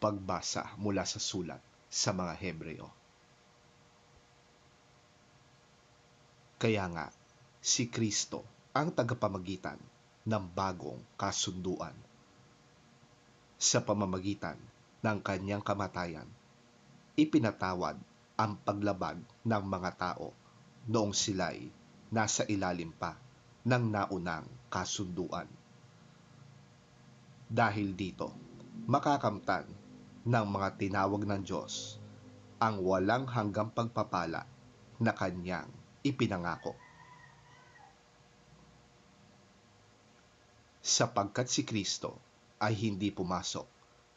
Pagbasa mula sa sulat sa mga Hebreo. Kaya nga, si Kristo ang tagapamagitan ng bagong kasunduan. Sa pamamagitan ng kanyang kamatayan, ipinatawad ang paglabag ng mga tao noong sila'y nasa ilalim pa ng naunang kasunduan. Dahil dito, makakamtan ng mga tinawag ng Diyos ang walang hanggang pagpapala na kanyang ipinangako. Sapagkat si Kristo ay hindi pumasok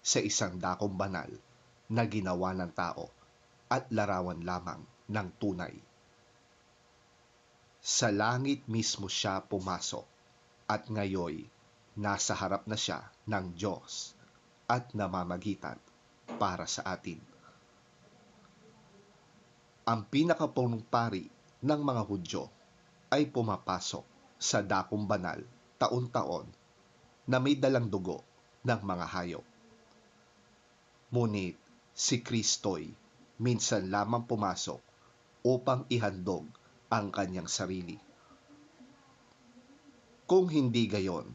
sa isang dakong banal na ginawa ng tao at larawan lamang ng tunay. Sa langit mismo siya pumasok at ngayoy nasa harap na siya ng Diyos at namamagitan para sa atin. Ang pinakapunong pari ng mga Hudyo ay pumapasok sa dakong banal taon-taon na may dalang dugo ng mga hayop. Ngunit si Kristo'y minsan lamang pumasok upang ihandog ang kanyang sarili. Kung hindi gayon,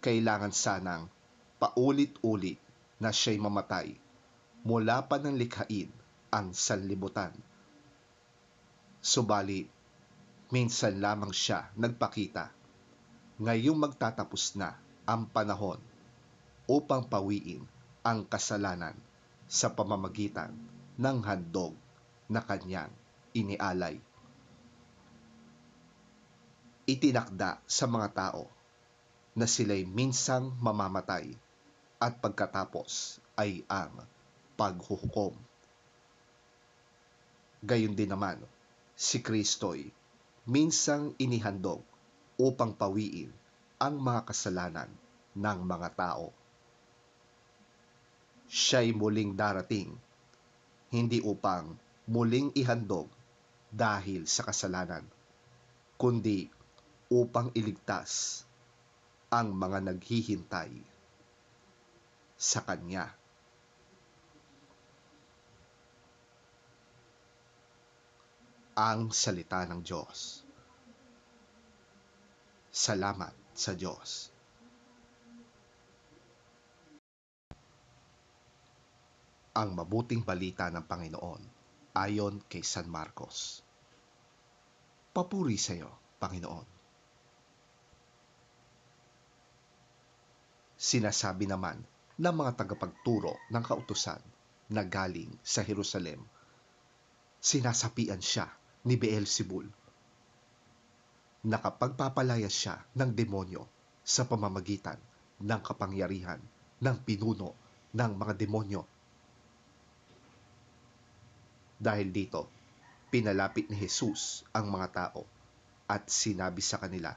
kailangan sanang paulit-ulit na siya'y mamatay mula pa ng likhain ang sanlibutan. Subalit, minsan lamang siya nagpakita. Ngayong magtatapos na ang panahon upang pawiin ang kasalanan sa pamamagitan ng handog na kanyang inialay. Itinakda sa mga tao na sila'y minsang mamamatay at pagkatapos ay ang paghuhukom. Gayon din naman, si Kristo'y minsang inihandog upang pawiin ang mga kasalanan ng mga tao. Siya'y muling darating, hindi upang muling ihandog dahil sa kasalanan, kundi upang iligtas ang mga naghihintay sa Kanya. Ang salita ng Diyos. Salamat sa Diyos. Ang mabuting balita ng Panginoon ayon kay San Marcos. Papuri sa iyo, Panginoon. Sinasabi naman ng mga tagapagturo ng kautusan na galing sa Jerusalem, sinasapian siya ni Beelzebul. Nakapagpapalayas siya ng demonyo sa pamamagitan ng kapangyarihan ng pinuno ng mga demonyo. Dahil dito, pinalapit ni Jesus ang mga tao at sinabi sa kanila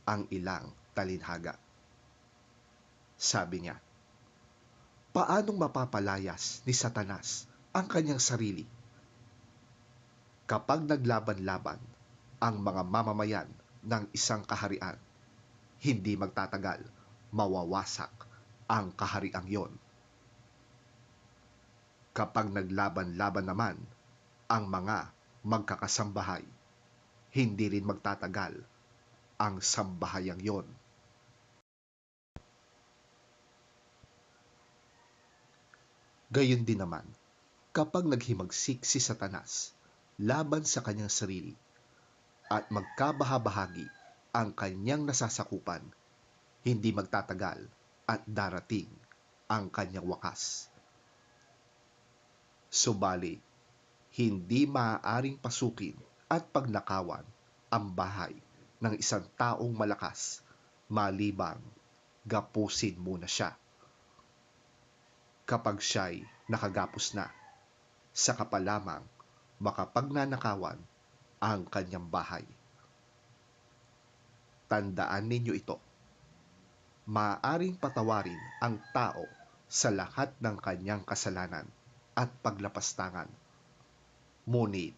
ang ilang talinhaga. Sabi niya, paanong mapapalayas ni Satanas ang kanyang sarili? Kapag naglaban-laban ang mga mamamayan ng isang kaharian, hindi magtatagal, mawawasak ang kahariang yon. Kapag naglaban-laban naman ang mga magkakasambahay, hindi rin magtatagal ang sambahayang yon. Gayon din naman, kapag naghimagsik si Satanas laban sa kanyang sarili at magkabahabahagi ang kanyang nasasakupan, hindi magtatagal at darating ang kanyang wakas. Subalit, hindi maaaring pasukin at pagnakawan ang bahay ng isang taong malakas malibang gapusin muna siya. Kapag siya'y nakagapos na, saka pa lamang makapagnanakawan ang kanyang bahay. Tandaan ninyo ito. Maaaring patawarin ang tao sa lahat ng kanyang kasalanan at paglapastangan. Ngunit,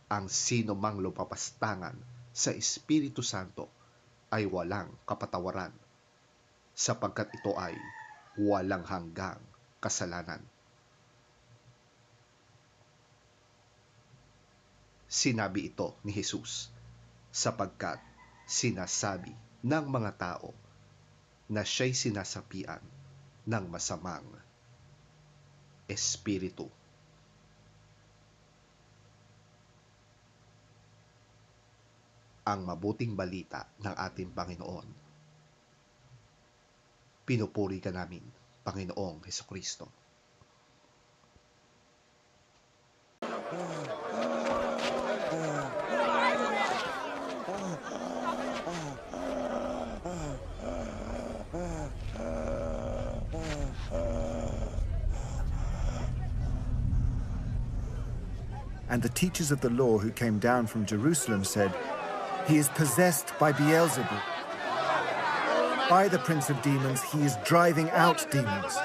ang sino mang lupapastangan sa Espiritu Santo ay walang kapatawaran, sapagkat ito ay walang hanggang kasalanan. Sinabi ito ni Jesus sapagkat sinasabi ng mga tao na siya'y sinasapian ng masamang espiritu. Ang mabuting balita ng ating Panginoon. Pinupuri ka namin, Panginoong Hesukristo. And the teachers of the law who came down from Jerusalem said, "He is possessed by Beelzebul. By the prince of demons, he is driving out demons."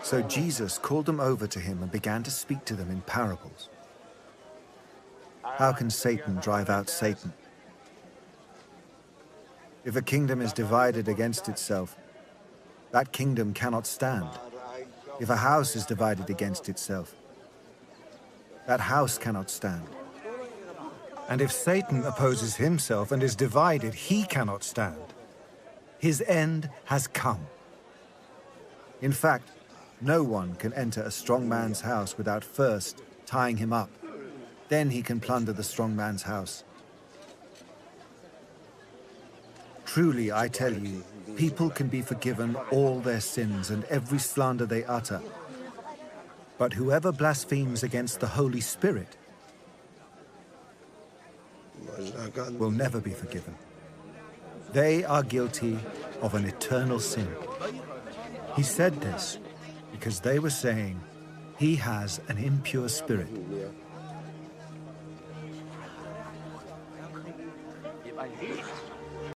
So Jesus called them over to him and began to speak to them in parables. How can Satan drive out Satan? If a kingdom is divided against itself, that kingdom cannot stand. If a house is divided against itself, that house cannot stand. And if Satan opposes himself and is divided, he cannot stand. His end has come. In fact, no one can enter a strong man's house without first tying him up. Then he can plunder the strong man's house. Truly, I tell you, people can be forgiven all their sins and every slander they utter. But whoever blasphemes against the Holy Spirit will never be forgiven. They are guilty of an eternal sin. He said this because they were saying, "He has an impure spirit."